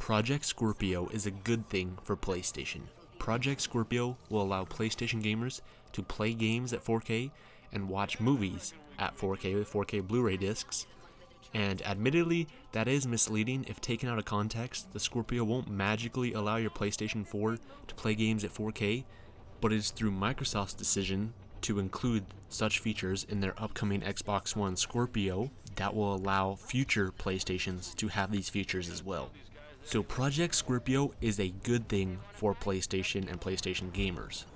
Project Scorpio is a good thing for PlayStation. Project Scorpio will allow PlayStation gamers to play games at 4K and watch movies at 4K with 4K Blu-ray discs. And admittedly, that is misleading. If taken out of context, the Scorpio won't magically allow your PlayStation 4 to play games at 4K, but it is through Microsoft's decision to include such features in their upcoming Xbox One Scorpio that will allow future PlayStations to have these features as well. So Project Scorpio is a good thing for PlayStation and PlayStation gamers.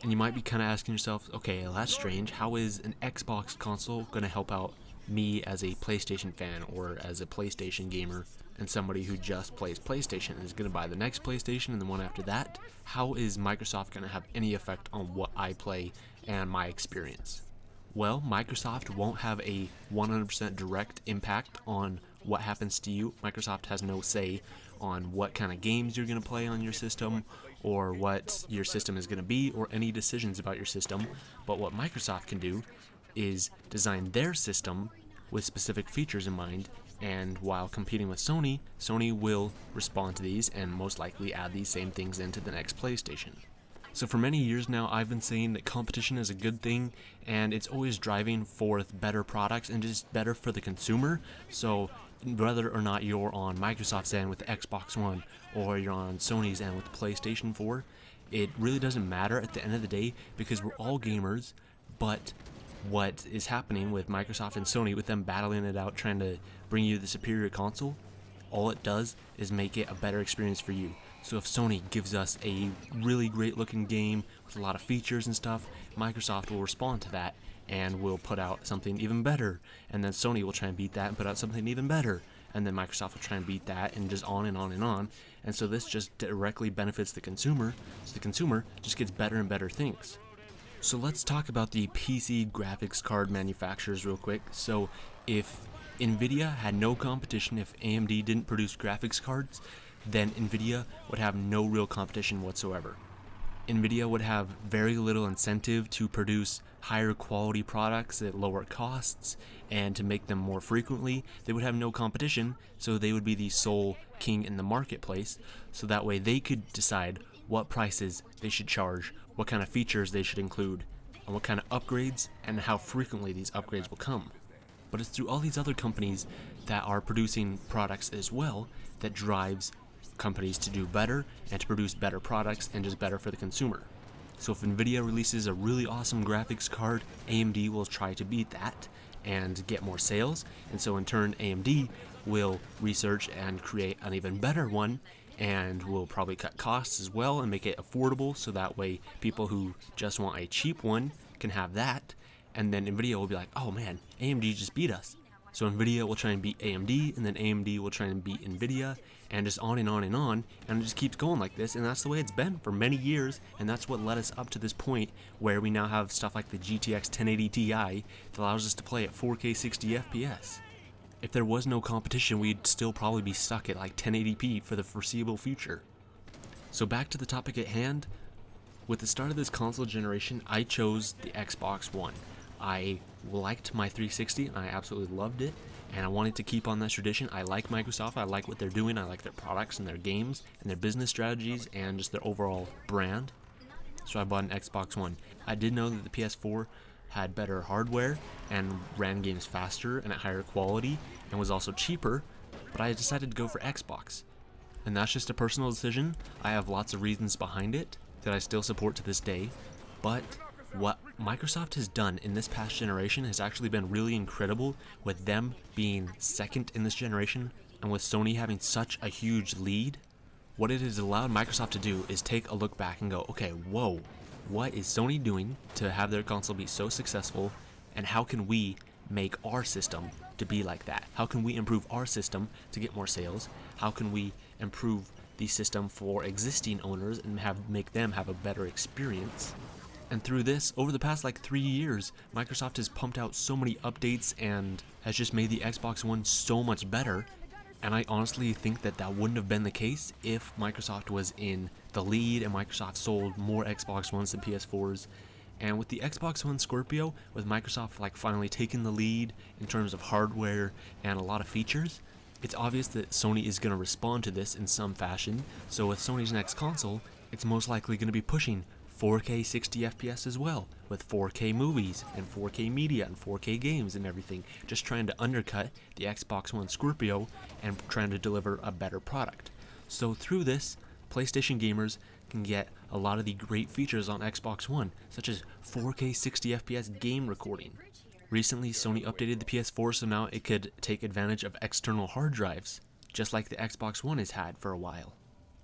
And you might be kind of asking yourself, okay, well, that's strange. How is an Xbox console going to help out me as a PlayStation fan or as a PlayStation gamer and somebody who just plays PlayStation and is going to buy the next PlayStation and the one after that? How is Microsoft going to have any effect on what I play and my experience? Well, Microsoft won't have a 100% direct impact on what happens to you. Microsoft has no say on what kind of games you're going to play on your system or what your system is going to be or any decisions about your system. But what Microsoft can do is design their system with specific features in mind, and while competing with Sony, Sony will respond to these and most likely add these same things into the next PlayStation. So for many years now, I've been saying that competition is a good thing, and it's always driving forth better products and just better for the consumer. So whether or not you're on Microsoft's end with the Xbox One or you're on Sony's end with the PlayStation 4, it really doesn't matter at the end of the day because we're all gamers. But what is happening with Microsoft and Sony, with them battling it out, trying to bring you the superior console, all it does is make it a better experience for you. So if Sony gives us a really great looking game with a lot of features and stuff, Microsoft will respond to that and will put out something even better. And then Sony will try and beat that and put out something even better. And then Microsoft will try and beat that, and just on and on and on. And so this just directly benefits the consumer, so the consumer just gets better and better things. So let's talk about the PC graphics card manufacturers real quick. So if Nvidia had no competition, if AMD didn't produce graphics cards, then Nvidia would have no real competition whatsoever. Nvidia would have very little incentive to produce higher quality products at lower costs and to make them more frequently. They would have no competition, so they would be the sole king in the marketplace, so that way they could decide what prices they should charge, what kind of features they should include, and what kind of upgrades and how frequently these upgrades will come. But it's through all these other companies that are producing products as well that drives companies to do better and to produce better products and just better for the consumer. So if Nvidia releases a really awesome graphics card, AMD will try to beat that and get more sales, and so in turn AMD will research and create an even better one, and will probably cut costs as well and make it affordable, so that way people who just want a cheap one can have that, and then Nvidia will be like, oh man, AMD just beat us. So Nvidia will try and beat AMD, and then AMD will try and beat Nvidia, and just on and on and on, and it just keeps going like this, and that's the way it's been for many years, and that's what led us up to this point where we now have stuff like the GTX 1080 Ti that allows us to play at 4K 60 FPS. If there was no competition, we'd still probably be stuck at like 1080p for the foreseeable future. So back to the topic at hand, with the start of this console generation, I chose the Xbox One. I liked my 360 and I absolutely loved it, and I wanted to keep on that tradition. I like Microsoft, I like what they're doing, I like their products and their games and their business strategies and just their overall brand. So I bought an Xbox One. I did know that the PS4 had better hardware and ran games faster and at higher quality and was also cheaper, but I decided to go for Xbox. And that's just a personal decision. I have lots of reasons behind it that I still support to this day, but what Microsoft has done in this past generation has actually been really incredible, with them being second in this generation and with Sony having such a huge lead. What it has allowed Microsoft to do is take a look back and go, okay, whoa, what is Sony doing to have their console be so successful, and how can we make our system to be like that? How can we improve our system to get more sales? How can we improve the system for existing owners and make them have a better experience? And through this, over the past 3 years, Microsoft has pumped out so many updates and has just made the Xbox One so much better. And I honestly think that that wouldn't have been the case if Microsoft was in the lead and Microsoft sold more Xbox Ones than PS4s. And with the Xbox One Scorpio, with Microsoft finally taking the lead in terms of hardware and a lot of features, It's obvious that Sony is going to respond to this in some fashion, so with Sony's next console, it's most likely going to be pushing 4K 60 FPS as well, with 4K movies and 4K media and 4K games and everything, just trying to undercut the Xbox One Scorpio and trying to deliver a better product. So through this, PlayStation gamers can get a lot of the great features on Xbox One, such as 4K 60 FPS game recording. Recently, Sony updated the PS4 so now it could take advantage of external hard drives, just like the Xbox One has had for a while.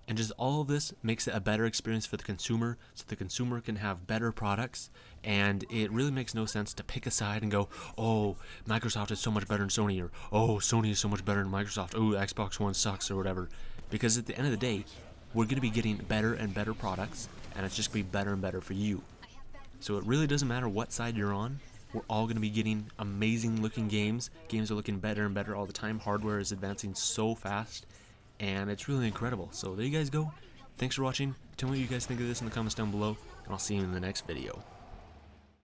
And just all of this makes it a better experience for the consumer, so the consumer can have better products, and it really makes no sense to pick a side and go, oh, Microsoft is so much better than Sony, or oh, Sony is so much better than Microsoft, oh, Xbox One sucks, or whatever. Because at the end of the day, we're going to be getting better and better products, and it's just going to be better and better for you. So it really doesn't matter what side you're on. We're all going to be getting amazing looking games. Games are looking better and better all the time. Hardware is advancing so fast, and it's really incredible. So there you guys go. Thanks for watching. Tell me what you guys think of this in the comments down below, and I'll see you in the next video.